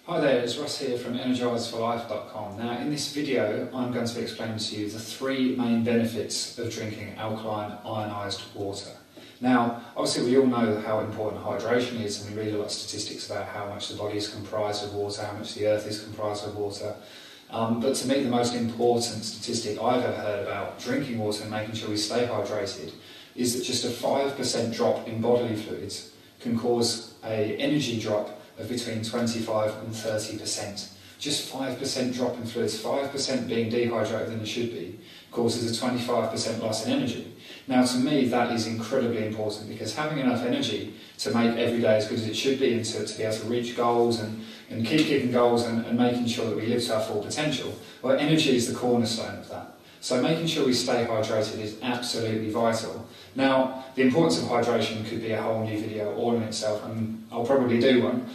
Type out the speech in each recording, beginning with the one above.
Hi there, it's Russ here from energisedforlife.com. Now in this video I'm going to be explaining to you the three main benefits of drinking alkaline ionised water. Now obviously we all know how important hydration is, and we read a lot of statistics about how much the body is comprised of water, how much the earth is comprised of water. But to me the most important statistic I've ever heard about drinking water and making sure we stay hydrated is that just a 5% drop in bodily fluids can cause an energy drop of between 25 and 30%. Just 5% drop in fluids, 5% being dehydrated than it should be, causes a 25% loss in energy. Now to me that is incredibly important, because having enough energy to make every day as good as it should be and to be able to reach goals and keep keeping goals and making sure that we live to our full potential, well, energy is the cornerstone of that. So making sure we stay hydrated is absolutely vital. Now, the importance of hydration could be a whole new video all in itself, and I'll probably do one.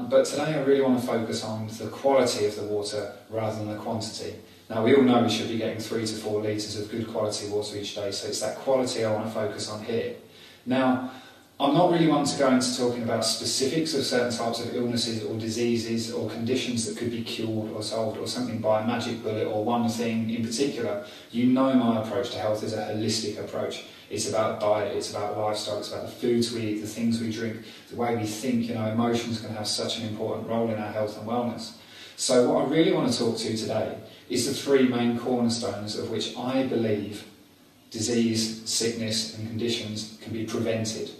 But today I really want to focus on the quality of the water rather than the quantity. Now, we all know we should be getting 3 to 4 litres of good quality water each day, so it's that quality I want to focus on here. Now, I'm not really one to go into talking about specifics of certain types of illnesses or diseases or conditions that could be cured or solved or something by a magic bullet or one thing in particular. You know my approach to health is a holistic approach. It's about diet, it's about lifestyle, it's about the foods we eat, the things we drink, the way we think. Emotions can have such an important role in our health and wellness. So what I really want to talk to you today is the three main cornerstones of which I believe disease, sickness and conditions can be prevented.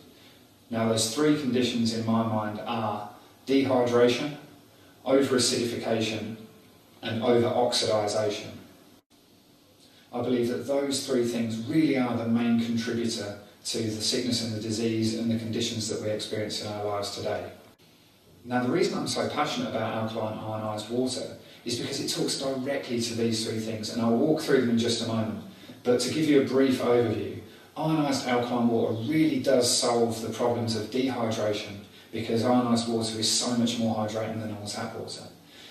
Now those three conditions in my mind are dehydration, over-acidification and over-oxidisation. I believe that those three things really are the main contributor to the sickness and the disease and the conditions that we experience in our lives today. Now the reason I'm so passionate about alkaline ionised water is because it talks directly to these three things, and I'll walk through them in just a moment. But to give you a brief overview, ionised alkaline water really does solve the problems of dehydration, because ionised water is so much more hydrating than normal tap water.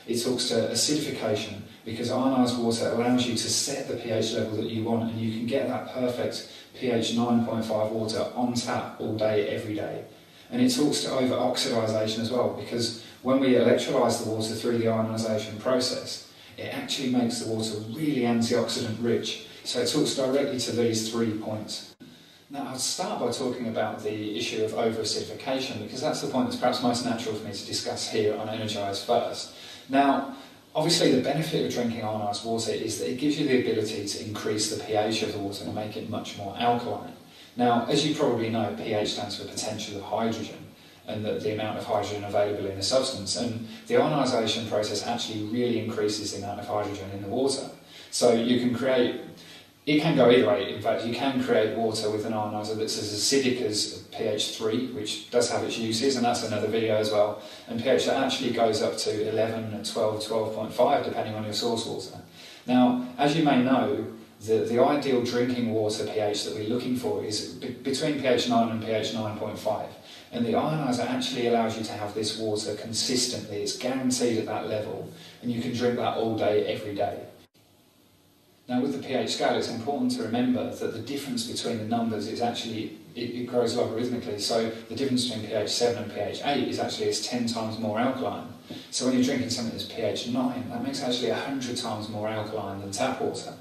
It talks to acidification, because ionised water allows you to set the pH level that you want, and you can get that perfect pH 9.5 water on tap all day, every day. And it talks to over-oxidisation as well, because when we electrolyse the water through the ionisation process, it actually makes the water really antioxidant rich. So it talks directly to these 3 points. Now I'll start by talking about the issue of over-acidification, because that's the point that's perhaps most natural for me to discuss here on Ionized first. Now, obviously the benefit of drinking ionised water is that it gives you the ability to increase the pH of the water and make it much more alkaline. Now, as you probably know, pH stands for potential of hydrogen, and the amount of hydrogen available in a substance, and the ionisation process actually really increases the amount of hydrogen in the water. So you can create, it can go either way. In fact, you can create water with an ioniser that's as acidic as pH 3, which does have its uses, and that's another video as well, and pH that actually goes up to 11, 12, 12.5 depending on your source water. Now, as you may know, the ideal drinking water pH that we're looking for is between pH 9 and pH 9.5. And the ioniser actually allows you to have this water consistently. It's guaranteed at that level, and you can drink that all day, every day. Now with the pH scale, it's important to remember that the difference between the numbers is actually, it grows logarithmically. So the difference between pH 7 and pH 8 is actually 10 times more alkaline. So when you're drinking something that's pH 9, that makes actually 100 times more alkaline than tap water.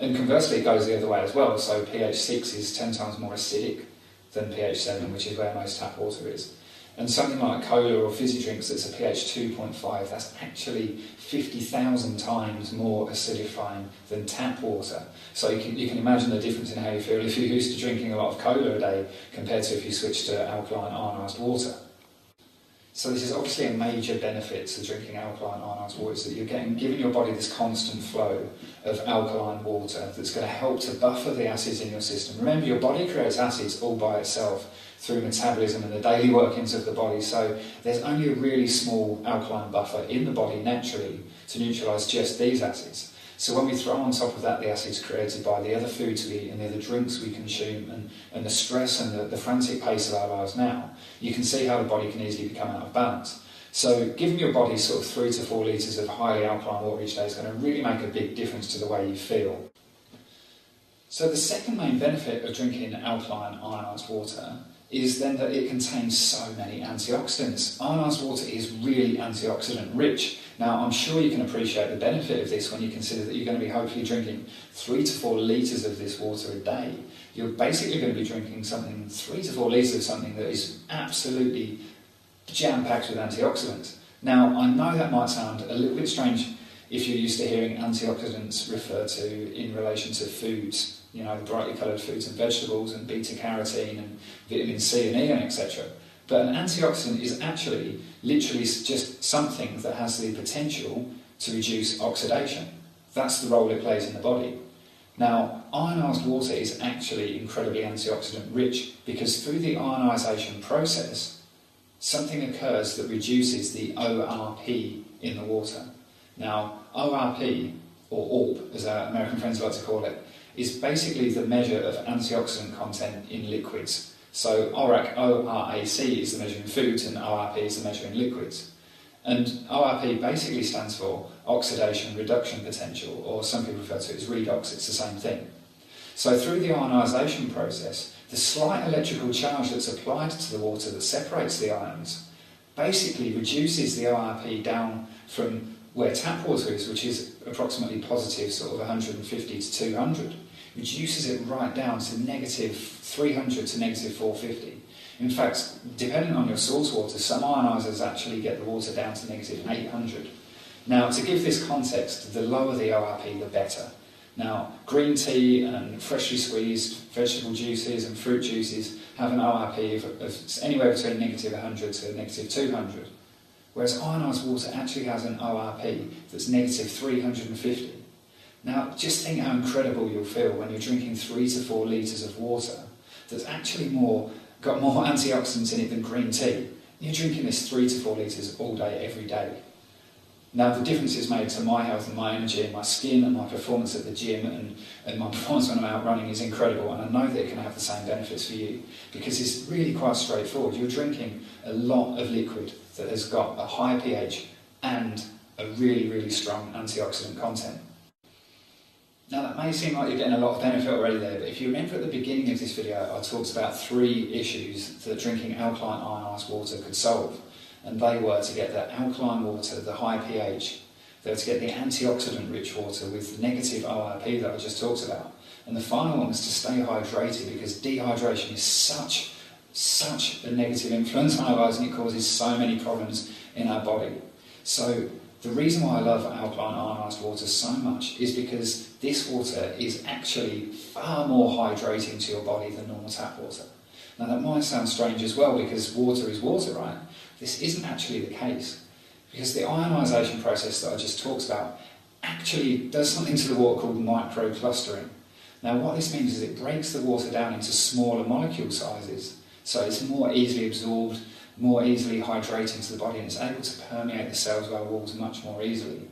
And conversely, it goes the other way as well. So pH 6 is 10 times more acidic than pH 7, which is where most tap water is. And something like cola or fizzy drinks that's a pH 2.5, that's actually 50,000 times more acidifying than tap water. So you can imagine the difference in how you feel if you're used to drinking a lot of cola a day compared to if you switch to alkaline ionised water. So this is obviously a major benefit to drinking alkaline ionised water, is that you're giving your body this constant flow of alkaline water that's going to help to buffer the acids in your system. Remember, your body creates acids all by itself through metabolism and the daily workings of the body, so there's only a really small alkaline buffer in the body naturally to neutralise just these acids. So when we throw on top of that the acids created by the other foods we eat and the other drinks we consume and the stress and the frantic pace of our lives now, you can see how the body can easily become out of balance. So giving your body sort of 3 to 4 litres of highly alkaline water each day is going to really make a big difference to the way you feel. So the second main benefit of drinking alkaline ionised water is then that it contains so many antioxidants. Ionized water is really antioxidant rich. Now, I'm sure you can appreciate the benefit of this when you consider that you're going to be hopefully drinking 3 to 4 litres of this water a day. You're basically going to be drinking 3 to 4 litres of something that is absolutely jam-packed with antioxidants. Now, I know that might sound a little bit strange if you're used to hearing antioxidants referred to in relation to foods, you know, the brightly coloured fruits and vegetables and beta-carotene and vitamin C and E and etc. But an antioxidant is actually literally just something that has the potential to reduce oxidation. That's the role it plays in the body. Now, ionised water is actually incredibly antioxidant rich because through the ionisation process, something occurs that reduces the ORP in the water. Now, ORP, or ALP as our American friends like to call it, is basically the measure of antioxidant content in liquids. So ORAC is the measure in foods and ORP is the measure in liquids. And ORP basically stands for oxidation reduction potential, or some people refer to it as redox, it's the same thing. So through the ionisation process, the slight electrical charge that's applied to the water that separates the ions basically reduces the ORP down from where tap water is, which is approximately positive sort of 150 to 200, reduces it right down to negative 300 to negative 450. In fact, depending on your source water, some ionisers actually get the water down to negative 800. Now, to give this context, the lower the ORP, the better. Now, green tea and freshly squeezed vegetable juices and fruit juices have an ORP of anywhere between negative 100 to negative 200, whereas ionised water actually has an ORP that's negative 350. Now, just think how incredible you'll feel when you're drinking 3 to 4 litres of water that's actually got more antioxidants in it than green tea. You're drinking this 3 to 4 litres all day, every day. Now, the difference it's made to my health and my energy and my skin and my performance at the gym and my performance when I'm out running is incredible, and I know that it can have the same benefits for you because it's really quite straightforward. You're drinking a lot of liquid that has got a high pH and a really, really strong antioxidant content. Now, that may seem like you're getting a lot of benefit already there, but if you remember at the beginning of this video, I talked about 3 issues that drinking alkaline ionised water could solve. And they were to get the alkaline water, the high pH, they were to get the antioxidant-rich water with the negative ORP that I just talked about. And the final one was to stay hydrated because dehydration is such a negative influence on our lives and it causes so many problems in our body. So the reason why I love alkaline ionised water so much is because this water is actually far more hydrating to your body than normal tap water. Now that might sound strange as well because water is water, right? This isn't actually the case because the ionisation process that I just talked about actually does something to the water called microclustering. Now what this means is it breaks the water down into smaller molecule sizes so it's more easily absorbed, more easily hydrating to the body, and it's able to permeate the cells of our walls much more easily.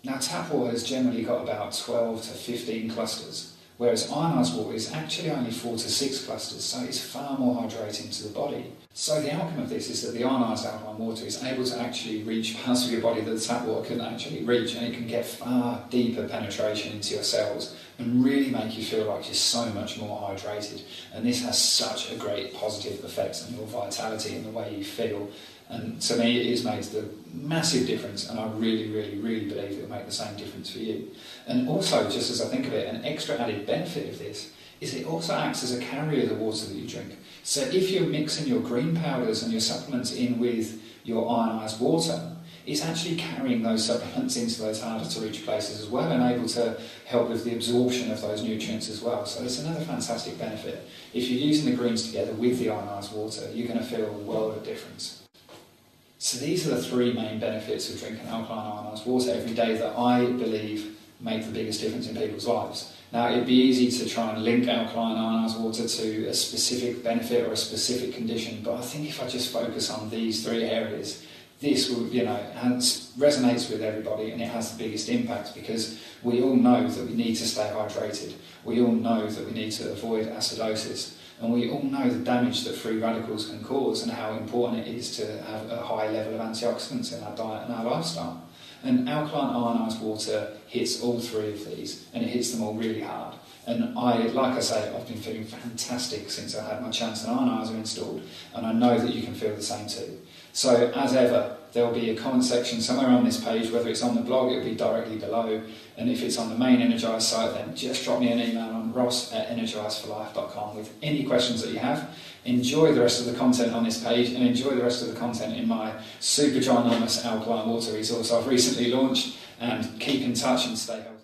Now tap water has generally got about 12 to 15 clusters, whereas ionised water is actually only 4 to 6 clusters, so it's far more hydrating to the body. So the outcome of this is that the ionised alkaline water is able to actually reach parts of your body that the tap water couldn't actually reach, and it can get far deeper penetration into your cells and really make you feel like you're so much more hydrated. And this has such a great positive effect on your vitality and the way you feel. And to me, it has made the massive difference, and I really, really, really believe it will make the same difference for you. And also, just as I think of it, an extra added benefit of this is it also acts as a carrier of the water that you drink. So if you're mixing your green powders and your supplements in with your ionised water, it's actually carrying those supplements into those harder to reach places as well and able to help with the absorption of those nutrients as well. So it's another fantastic benefit. If you're using the greens together with the ionised water, you're going to feel a world of difference. So these are the 3 main benefits of drinking alkaline ionised water every day that I believe make the biggest difference in people's lives. Now, it'd be easy to try and link alkaline ionised water to a specific benefit or a specific condition, but I think if I just focus on these 3 areas, this will, resonates with everybody and it has the biggest impact because we all know that we need to stay hydrated. We all know that we need to avoid acidosis. And we all know the damage that free radicals can cause and how important it is to have a high level of antioxidants in our diet and our lifestyle. And alkaline ionised water hits all 3 of these, and it hits them all really hard. And like I say, I've been feeling fantastic since I had my Chance and Ionizer installed, and I know that you can feel the same too. So as ever, there'll be a comment section somewhere on this page, whether it's on the blog, it'll be directly below, and if it's on the main Ionized site, then just drop me an email on ross@ionizedforlife.com with any questions that you have. Enjoy the rest of the content on this page, and enjoy the rest of the content in my super ginormous alkaline water resource I've recently launched, and keep in touch and stay healthy.